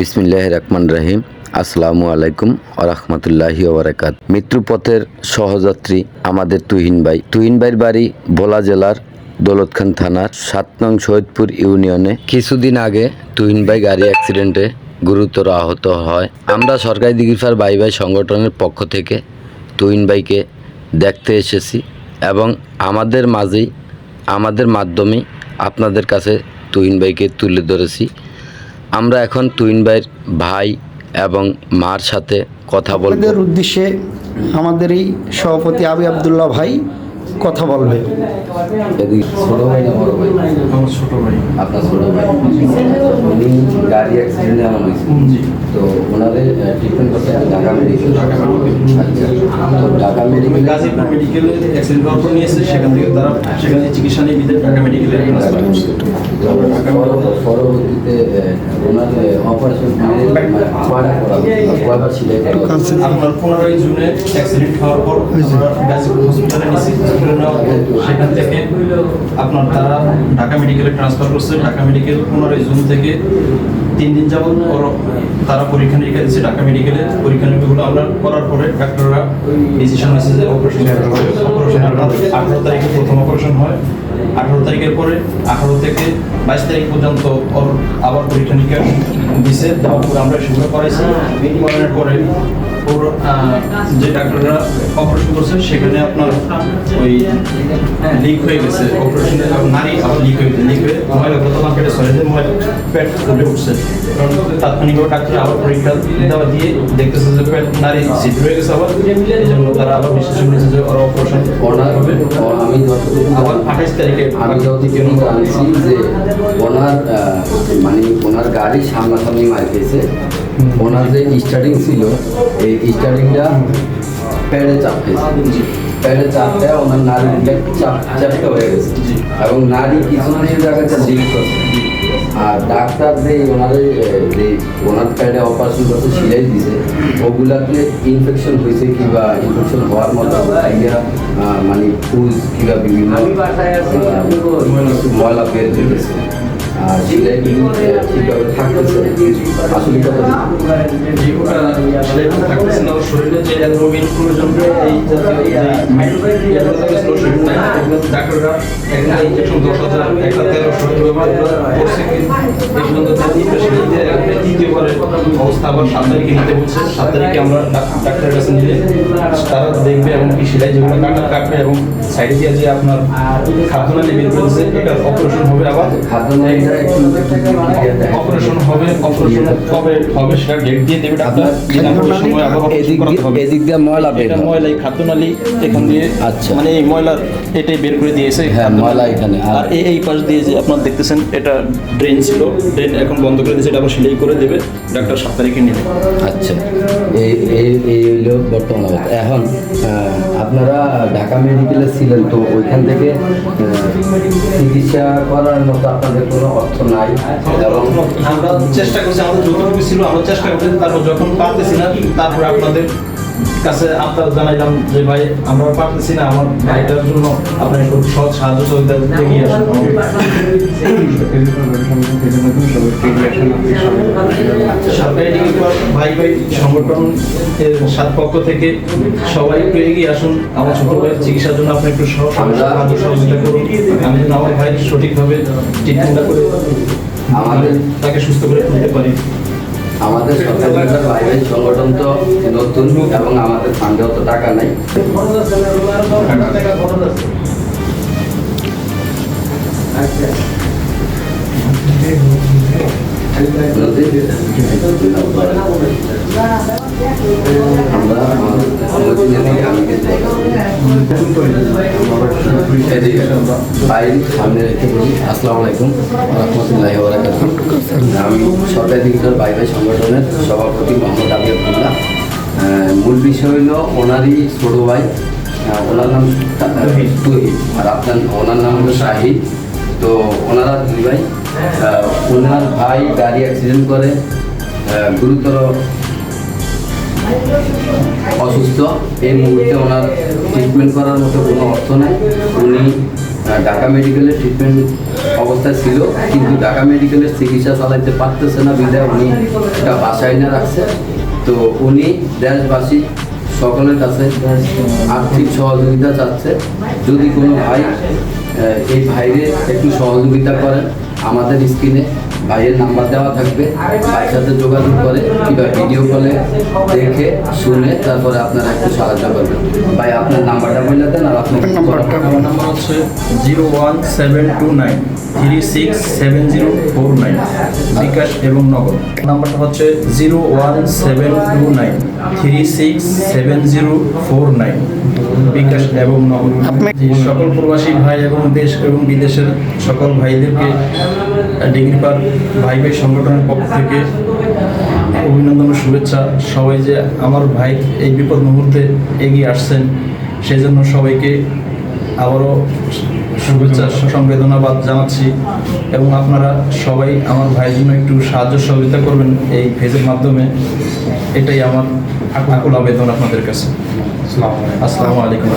বিসমিল্লাহির রহমানির রহিম। আসসালামু আলাইকুম ওয়া রাহমাতুল্লাহি ওয়া বারাকাতুহু। মৃত্যুপথের সহযাত্রী আমাদের তুহিন ভাইয়ের বাড়ি ভোলা জেলার দৌলতখান থানার ৭ নং শহীদপুর ইউনিয়নে। কিছুদিন আগে তুহিন ভাই গাড়ি অ্যাক্সিডেন্টে গুরুতর আহত হয়। আমরা সরকারি দিঘিরপাড় ভাই সংগঠনের পক্ষ থেকে তুহিন ভাইকে দেখতে এসেছি এবং আমাদের মাঝেই আমাদের মাধ্যমে আপনাদের কাছে তুহিন ভাইকে তুলে ধরেছি। আমরা এখন তুহিন ভাইয়ের ভাই এবং মার সাথে কথা বলবো। আপনাদের উদ্দেশ্যে আমাদের এই সভাপতি আবি আবদুল্লাহ ভাই কথা বলবে। ছোট ভাই না বড় ভাই? আমার ছোট ভাই। আপনার ছোট ভাই উনি গাড়ি অ্যাক্সিডেন্টে আমার হয়েছে, তো ওনাদের ট্রিটমেন্ট করতে ঢাকা মেডিকেল। আচ্ছা, তো ঢাকা মেডিকেল গাজীপুর মেডিকেলে অ্যাক্সিডেন্ট হওয়ার পর নিয়ে এসে সেখান থেকে তারা সেখানে চিকিৎসা নিয়ে বিদেশ ঢাকা মেডিকেলে ট্রান্সফার করছে। পরবর্তীতে ওনার অপারেশন কয়বার ছিল? আপনার 15 জুনে অ্যাক্সিডেন্ট হওয়ার পর আমরা গাজীপুর হসপিটালে নিয়েছি। হসপিটালে নেওয়ার পর সেখান থেকে আপনার তারা ঢাকা মেডিকেলে ট্রান্সফার করছে। ঢাকা মেডিকেল 15 জুন থেকে 3 দিন যাবত তারা পরীক্ষা নিরীক্ষা দিচ্ছে ঢাকা মেডিকেলে। পরীক্ষা নিরীক্ষাগুলো আমরা করার পরে ডাক্তাররা ডিসিশন নিয়েছে যে অপারেশন 18 তারিখে প্রথম অপারেশন হয়। 18 তারিখের পরে 18 থেকে 22 তারিখ পর্যন্ত আবার পরীক্ষা নিরীক্ষা দিছে। দেওয়ার পরে আমরা সেগুলো করাইছি। করানোর পরে ওর যে ডাক্তাররা অপারেশন করছে সেখানে আপনার ওই লিক হয়ে গেছে। অপারেশনে নারী আবার লিক হয়ে ময়লা গতকাল পেটে সরে যে ময়লা পেট ফুলে উঠছে। কারণ তাৎক্ষণিকভাবে ডাক্তার আবার পরীক্ষা দেওয়া দিয়ে দেখতেছে যে পেট নারী সিট হয়ে গেছে আবার। এই জন্য তারা আবার ডিসিশন নিয়েছে যে ওরা অপারেশন হবে। আমি আবার 28 তারিখে আমি যতদিন জানছি যে ওনার গাড়ি সামনাসামনি মার খেয়েছে। ওনার যে স্টার্টিং ছিল এই স্টার্টিংটা প্যাডে চাপ খেয়েছে। প্যাডে চাপ দেয় ওনার নারীটা চাপটা হয়ে গেছে এবং নারী কিছু কিছু জায়গাতে লিক করছে। আর ডাক্তার যে ওনার প্যাডে অপারেশন করতে সিলাই দিছে ওগুলাতে ইনফেকশন হয়েছে কিংবা ইনফেকশন হওয়ার মতো ফুজ কিংবা বিভিন্ন ময়লা বের হয়েছে। আর সিলাই ঠিকভাবে থাকতেছে আসলে কথা থাকতেছে না। শরীরে যে অ্যালবুমিন প্রয়োজন এই ডাক্তাররা একটা ইঞ্জেকশন 10,000 একটা 1300 ব্যবহার করছে। এই পর্যন্ত তৃতীয়বারের অবস্থা আবার 7 তারিখে নিতে বলছে। 7 তারিখে আমরা ডাক্তারের কাছে নিলে তারা দেখবে এবং কি সেলাই যেগুলো কাটবে এবং সাইডে দিয়ে যে আপনার খাদ্যনালী বের করেছে এটা অপারেশন হবে। আবার খাদ্যনালীটা অপারেশন হবে। অপারেশন কবে হবে সেটা ডেট দিয়ে দেবে ডাক্তার। সময় আবার এদিক দিয়ে ময়লা বের হয়। ময়লা এই খাদ্যনালী এখান দিয়ে আচ্ছা মানে এই ময়লার এটাই বের করে দিয়েছে। হ্যাঁ, ময়লা এখানে। আর এই পাশ দিয়ে যে আপনার দেখতেছেন এটা ড্রেন ছিল, ড্রেন এখন বন্ধ করে দিয়েছে। এটা আবার সেলাই করে দেবে ডাক্তার 7 তারিখে নিলে। আচ্ছা, এই হইলো বর্তমান অবস্থা। এখন আপনারা ঢাকা মেডিকেলে ছিলেন, তো ওইখান থেকে চিকিৎসা করার মতো আপনাদের কোনো অর্থ নাই এবং আমরা চেষ্টা করছি, আমাদের যতটুকু ছিল আমরা চেষ্টা করছি। তারপর যখন পারতেছি না তারপরে আপনাদের কাছে আপনারা জানাইলাম যে ভাই আমরা পারতেছি না, আমার ভাইটার জন্য আপনার একটু সহজ সাহায্য সহযোগিতা এগিয়ে আসুন। সরকারি ভাই সংগঠন সাত পক্ষ থেকে সবাই একটু এগিয়ে আসুন। আমার ছোট ভাইয়ের চিকিৎসার জন্য আপনি একটু সাহায্য সহযোগিতা করুন। আমি যেন আমার ভাই সঠিকভাবে ট্রিটমেন্টটা করে আমাদের তাকে সুস্থ করে তুলতে পারি। আমাদের সরকারি ভাই সংগঠন তো নতুন এবং আমাদের ফান্ডেও তো টাকা নেই। সামনে রেখে বলি আসসালামু আলাইকুম রহমতুল্লাহি ওয়া বারাকাতুহু। আমি সরকারি দিঘিরপাড় ভাই সংগঠনের সভাপতি মোহাম্মদ আবি আবদুল্লাহ। মূল বিষয় হলো ওনারই ছোট ভাই, ওনার নাম তুহিন আর ওনার নাম হলো শাহিদ। তো ওনারা দুই ভাই। ওনার ভাই গাড়ি অ্যাক্সিডেন্ট করে গুরুতর অসুস্থ। এই মুহূর্তে ওনার ট্রিটমেন্ট করার মতো কোনো অর্থ নেই। উনি ঢাকা মেডিকেলের ট্রিটমেন্ট অবস্থায় ছিল, কিন্তু ঢাকা মেডিকেলের চিকিৎসা চালাইতে পারতেছে না বিধায় উনি একটা বাসায় না রাখছে। তো উনি দেশবাসী সকলের কাছে আর্থিক সহযোগিতা চাচ্ছে। যদি কোনো ভাই এই ভাইরে একটু সহযোগিতা করেন, আমাদের স্ক্রিনে ভাইয়ের নাম্বার দেওয়া থাকবে, ভাইয়ের সাথে যোগাযোগ করে কিংবা ভিডিও কলে দেখে শুনে তারপরে আপনারা একটু সাহায্য করবেন। ভাই আপনার নাম্বারটা বলে দেন আর আপনার নাম্বারটা আমার নাম্বার হচ্ছে 01729 বিকাশ এবং নগদ। নাম্বারটা হচ্ছে 01729 বিকাশ এবং নগদ। জি, সকল প্রবাসী ভাই এবং দেশ এবং বিদেশের সকল ভাইদেরকে ডিগ্রি পার ভাই ভাই সংগঠনের পক্ষ থেকে অভিনন্দন ও শুভেচ্ছা। সবাই যে আমার ভাই এই বিপদ মুহূর্তে এগিয়ে আসছেন, সেই জন্য সবাইকে আবারও শুভেচ্ছা সংবেদনাবাদ জানাচ্ছি। এবং আপনারা সবাই আমার ভাইয়ের জন্য একটু সাহায্য সহযোগিতা করবেন এই পেজের মাধ্যমে, এটাই আমার আকুল আবেদন আপনাদের কাছে। আসসালামু আলাইকুম।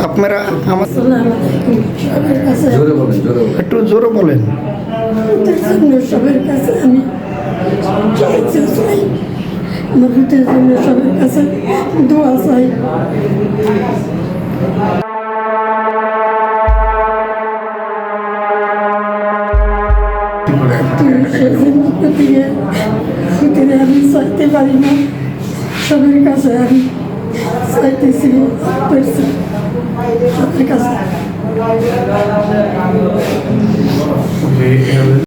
আপনারা আমার সবার কাছে জোরে বলেন, জোরে বলেন। একটু জোরে বলেন। ভূতের জন্য সবার কাছে আমি সাহায্য চাই, আমার ভূতের জন্য সবার কাছে দোয়া চাই। সেদিন দিয়ে ভূতের আমি চাইতে পারি না, সবার কাছে আমি চাইতেছি, সবার কাছে।